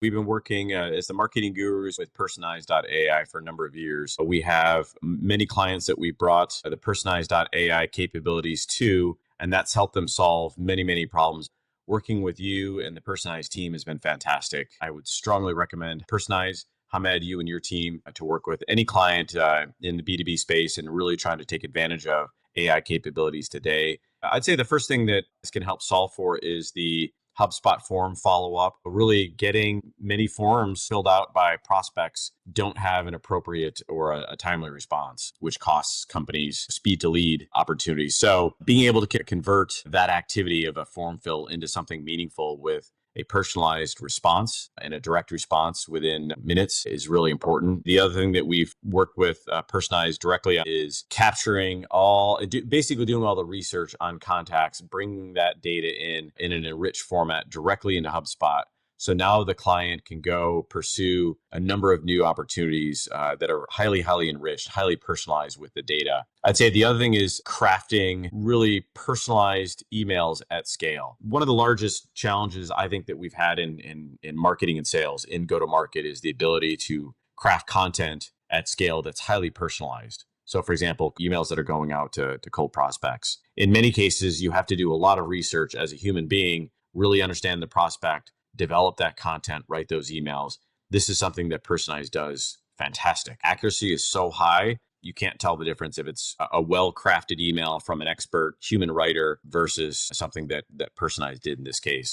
We've been working as the marketing gurus with Personize.ai for a number of years. We have many clients that we brought the Personize.ai capabilities to, and that's helped them solve many, many problems. Working with you and the Personize team has been fantastic. I would strongly recommend Personize. Hamed, you and your team to work with any client in the B2B space and really trying to take advantage of AI capabilities today. I'd say the first thing that this can help solve for is the HubSpot form follow up. Really getting many forms filled out by prospects don't have an appropriate or a timely response, which costs companies speed to lead opportunities. So being able to convert that activity of a form fill into something meaningful with a personalized response and a direct response within minutes is really important. The other thing that we've worked with Personalized directly is capturing basically doing all the research on contacts, bringing that data in an enriched format directly into HubSpot. So now the client can go pursue a number of new opportunities that are highly, highly enriched, highly personalized with the data. I'd say the other thing is crafting really personalized emails at scale. One of the largest challenges I think that we've had in marketing and sales in go-to-market is the ability to craft content at scale that's highly personalized. So for example, emails that are going out to cold prospects. In many cases, you have to do a lot of research as a human being, really understand the prospect, develop that content, write those emails. This is something that Personalize does fantastic. Accuracy is so high, you can't tell the difference if it's a well-crafted email from an expert human writer versus something that Personalize did in this case.